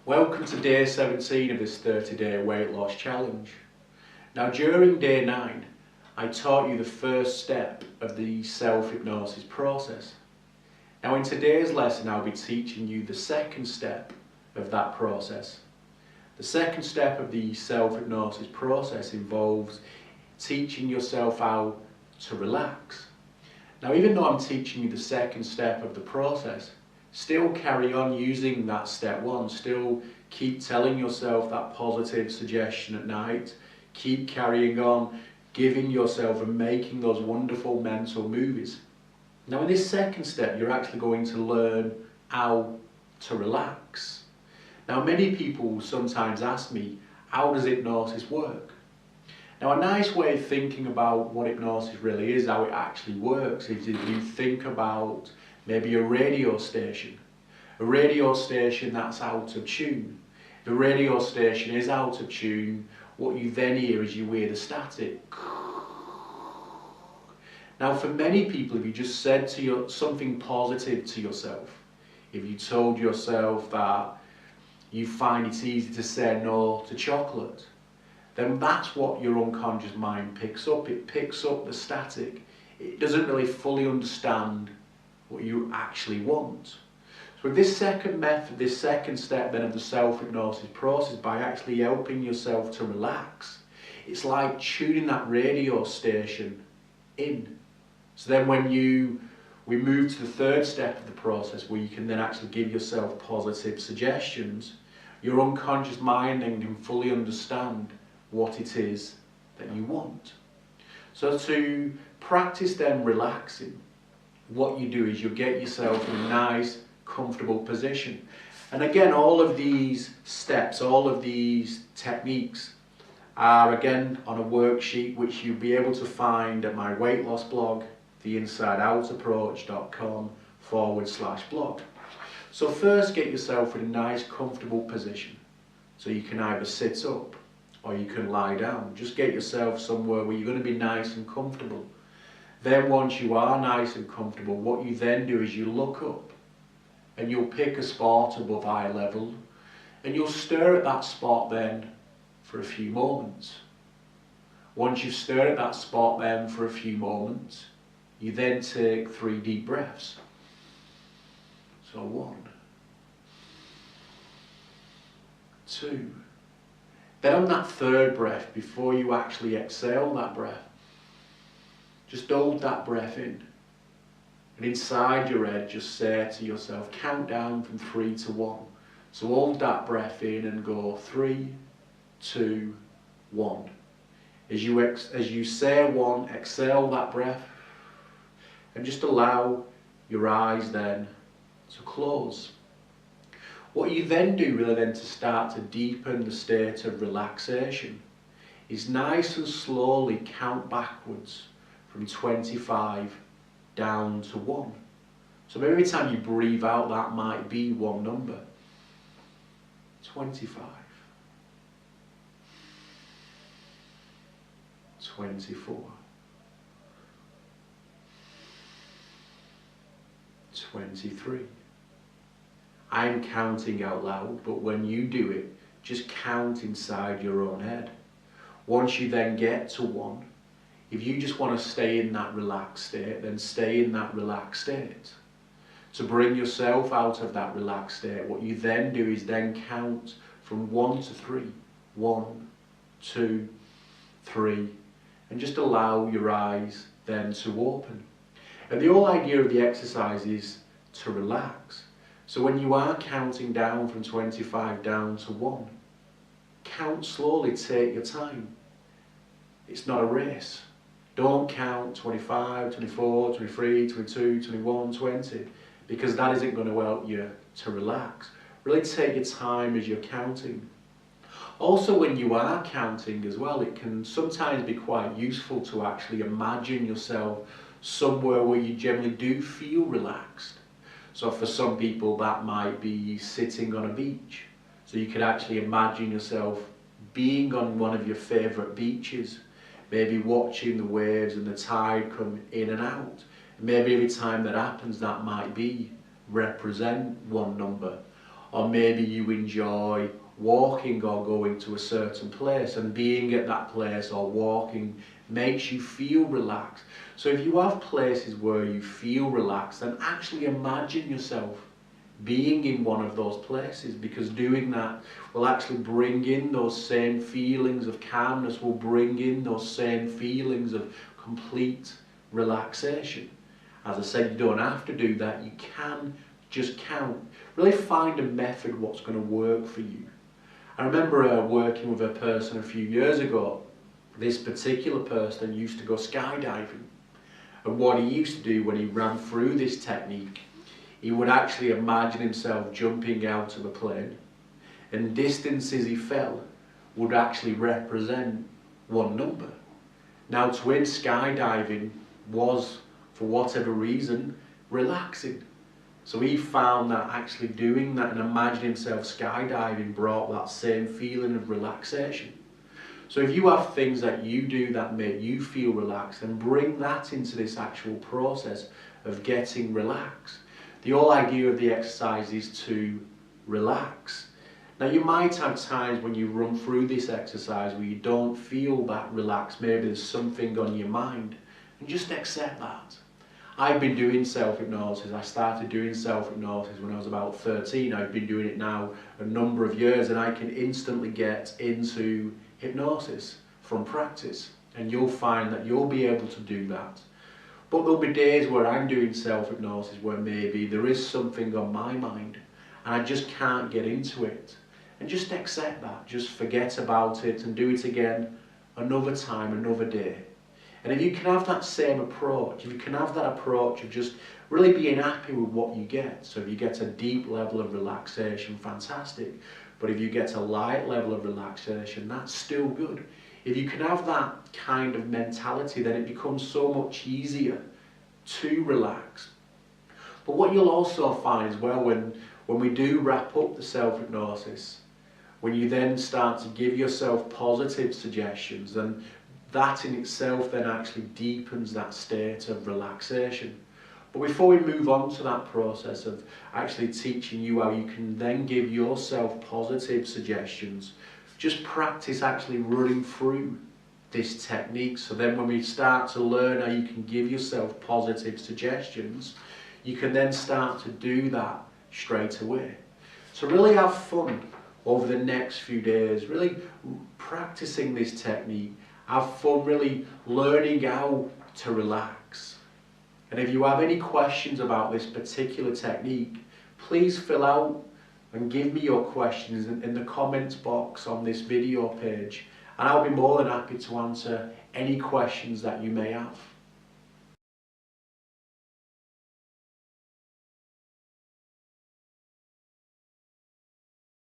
Welcome to day 17 of this 30-day weight loss challenge. Now during day 9, I taught you the first step of the self-hypnosis process. Now in today's lesson I'll be teaching you the second step of that process. The second step of the self-hypnosis process involves teaching yourself how to relax. Now even though I'm teaching you the second step of the process, still carry on using that step 1, still keep telling yourself that positive suggestion at night, keep carrying on, giving yourself and making those wonderful mental movies. Now in this second step you're actually going to learn how to relax. Now many people sometimes ask me, how does hypnosis work? Now a nice way of thinking about what hypnosis really is, how it actually works, is if you think about maybe a radio station that's out of tune. If the radio station is out of tune, what you then hear is you hear the static. Now for many people, if you just said something positive to yourself, if you told yourself that you find it easy to say no to chocolate, then that's what your unconscious mind picks up. It picks up the static. It doesn't really fully understand what you actually want. So with this second method, this second step then of the self-hypnosis process, by actually helping yourself to relax, it's like tuning that radio station in. So then when we move to the third step of the process, where you can then actually give yourself positive suggestions, your unconscious mind then can fully understand what it is that you want. So to practice then relaxing, what you do is you get yourself in a nice, comfortable position. And again, all of these steps, all of these techniques are again on a worksheet which you'll be able to find at my weight loss blog, theinsideoutapproach.com/blog. So first get yourself in a nice, comfortable position. So you can either sit up or you can lie down. Just get yourself somewhere where you're going to be nice and comfortable. Then once you are nice and comfortable, what you then do is you look up and you'll pick a spot above eye level and you'll stare at that spot then for a few moments. Once you've stared at that spot then for a few moments, you then take 3 deep breaths. So 1, 2. Then on that third breath, before you actually exhale that breath, just hold that breath in. And inside your head, just say to yourself, count down from 3 to 1. So hold that breath in and go 3, 2, 1. As you say 1, exhale that breath and just allow your eyes then to close. What you then do really then to start to deepen the state of relaxation is nice and slowly count backwards from 25 down to 1. So every time you breathe out, that might be one number. 25. 24. 23. I'm counting out loud, but when you do it, just count inside your own head. Once you then get to 1, if you just want to stay in that relaxed state, then stay in that relaxed state. To bring yourself out of that relaxed state, what you then do is then count from 1 to 3. 1, 2, 3, and just allow your eyes then to open. And the whole idea of the exercise is to relax. So when you are counting down from 25 down to 1, count slowly, take your time. It's not a race. Don't count 25, 24, 23, 22, 21, 20, because that isn't going to help you to relax. Really take your time as you're counting. Also when you are counting as well, it can sometimes be quite useful to actually imagine yourself somewhere where you generally do feel relaxed. So for some people that might be sitting on a beach. So you could actually imagine yourself being on one of your favourite beaches, maybe watching the waves and the tide come in and out. Maybe every time that happens, that might be represent one number. or maybe you enjoy walking or going to a certain place, and being at that place or walking makes you feel relaxed. So if you have places where you feel relaxed, then actually imagine yourself being in one of those places, because doing that will actually bring in those same feelings of calmness, will bring in those same feelings of complete relaxation. As I said, you don't have to do that, you can just count. Really find a method what's going to work for you. I remember working with a person a few years ago. This particular person used to go skydiving, and what he used to do when he ran through this technique, he would actually imagine himself jumping out of a plane, and distances he fell would actually represent one number. Now, to him, skydiving was, for whatever reason, relaxing. So he found that actually doing that and imagining himself skydiving brought that same feeling of relaxation. So if you have things that you do that make you feel relaxed, and bring that into this actual process of getting relaxed. The whole idea of the exercise is to relax. Now, you might have times when you run through this exercise where you don't feel that relaxed. Maybe there's something on your mind, and just accept that. I've been doing self-hypnosis. I started doing self-hypnosis when I was about 13. I've been doing it now a number of years, and I can instantly get into hypnosis from practice. And you'll find that you'll be able to do that. But there'll be days where I'm doing self-hypnosis where maybe there is something on my mind and I just can't get into it. And just accept that. Just forget about it and do it again another time, another day. And if you can have that same approach, if you can have that approach of just really being happy with what you get. So if you get a deep level of relaxation, fantastic. But if you get a light level of relaxation, that's still good. If you can have that kind of mentality, then it becomes so much easier to relax. But what you'll also find as well, when we do wrap up the self-hypnosis, when you then start to give yourself positive suggestions, and that in itself then actually deepens that state of relaxation. But before we move on to that process of actually teaching you how you can then give yourself positive suggestions, just practice actually running through this technique. So then when we start to learn how you can give yourself positive suggestions, you can then start to do that straight away. So really have fun over the next few days, really practicing this technique. Have fun really learning how to relax. And if you have any questions about this particular technique, please fill out and give me your questions in the comments box on this video page, and I'll be more than happy to answer any questions that you may have.